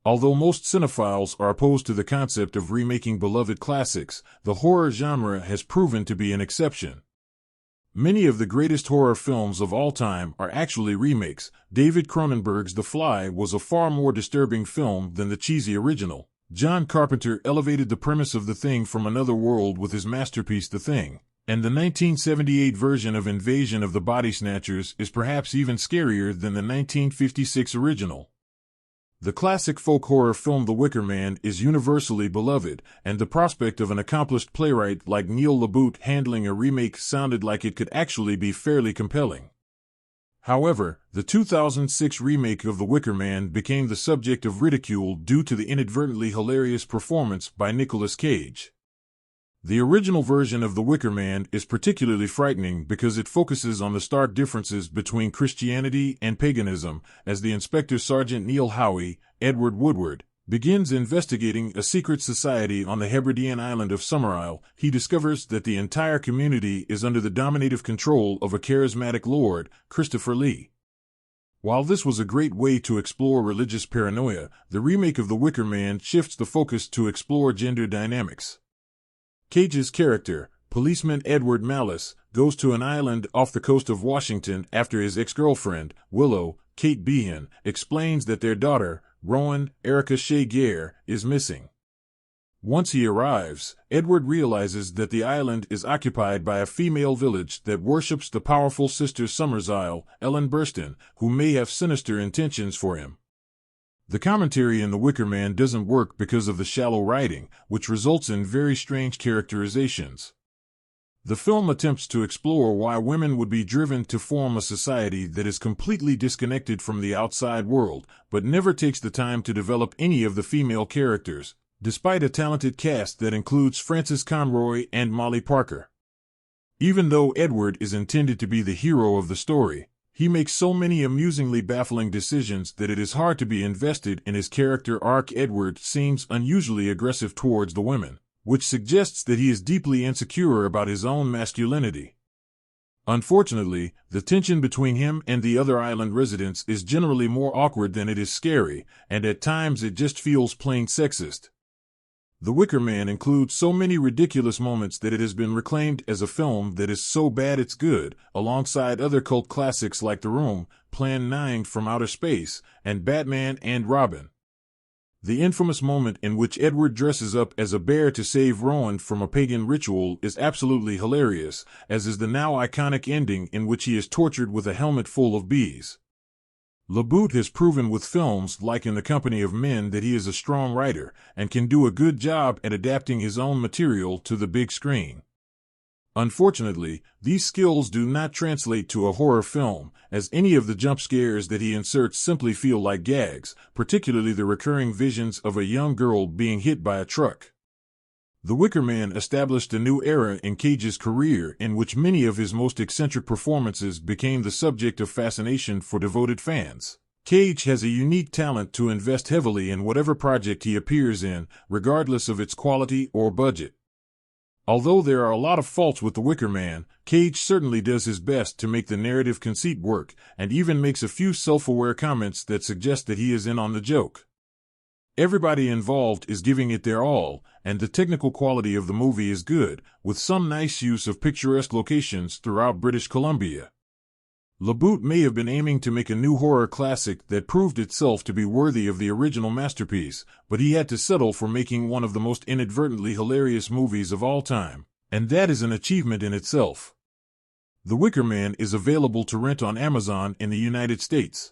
Although most cinephiles are opposed to the concept of remaking beloved classics, the horror genre has proven to be an exception. Many of the greatest horror films of all time are actually remakes. David Cronenberg's The Fly was a far more disturbing film than the cheesy original. John Carpenter elevated the premise of The Thing from another world with his masterpiece The Thing. And the 1978 version of Invasion of the Body Snatchers is perhaps even scarier than the 1956 original. The classic folk horror film The Wicker Man is universally beloved, and the prospect of an accomplished playwright like Neil LaBute handling a remake sounded like it could actually be fairly compelling. However, the 2006 remake of The Wicker Man became the subject of ridicule due to the inadvertently hilarious performance by Nicolas Cage. The original version of The Wicker Man is particularly frightening because it focuses on the stark differences between Christianity and paganism, as the Inspector Sergeant Neil Howie, Edward Woodward, begins investigating a secret society on the Hebridean island of Summerisle. He discovers that the entire community is under the dominative control of a charismatic lord, Christopher Lee. While this was a great way to explore religious paranoia, the remake of The Wicker Man shifts the focus to explore gender dynamics. Cage's character, policeman Edward Malice, goes to an island off the coast of Washington after his ex-girlfriend, Willow, Kate Behan, explains that their daughter, Rowan Erica Shea Gare, is missing. Once he arrives, Edward realizes that the island is occupied by a female village that worships the powerful Sister Summerisle, Ellen Burstyn, who may have sinister intentions for him. The commentary in The Wicker Man doesn't work because of the shallow writing, which results in very strange characterizations. The film attempts to explore why women would be driven to form a society that is completely disconnected from the outside world, but never takes the time to develop any of the female characters, despite a talented cast that includes Frances Conroy and Molly Parker. Even though Edward is intended to be the hero of the story, he makes so many amusingly baffling decisions that it is hard to be invested in his character arc. Edward seems unusually aggressive towards the women, which suggests that he is deeply insecure about his own masculinity. Unfortunately, the tension between him and the other island residents is generally more awkward than it is scary, and at times it just feels plain sexist. The Wicker Man includes so many ridiculous moments that it has been reclaimed as a film that is so bad it's good, alongside other cult classics like The Room, Plan 9 from Outer Space, and Batman and Robin. The infamous moment in which Edward dresses up as a bear to save Rowan from a pagan ritual is absolutely hilarious, as is the now iconic ending in which he is tortured with a helmet full of bees. LaBute has proven with films like In the Company of Men that he is a strong writer and can do a good job at adapting his own material to the big screen. Unfortunately, these skills do not translate to a horror film, as any of the jump scares that he inserts simply feel like gags, particularly the recurring visions of a young girl being hit by a truck. The Wicker Man established a new era in Cage's career in which many of his most eccentric performances became the subject of fascination for devoted fans. Cage has a unique talent to invest heavily in whatever project he appears in, regardless of its quality or budget. Although there are a lot of faults with The Wicker Man, Cage certainly does his best to make the narrative conceit work, and even makes a few self-aware comments that suggest that he is in on the joke. Everybody involved is giving it their all, and the technical quality of the movie is good, with some nice use of picturesque locations throughout British Columbia. LaBute may have been aiming to make a new horror classic that proved itself to be worthy of the original masterpiece, but he had to settle for making one of the most inadvertently hilarious movies of all time, and that is an achievement in itself. The Wicker Man is available to rent on Amazon in the United States.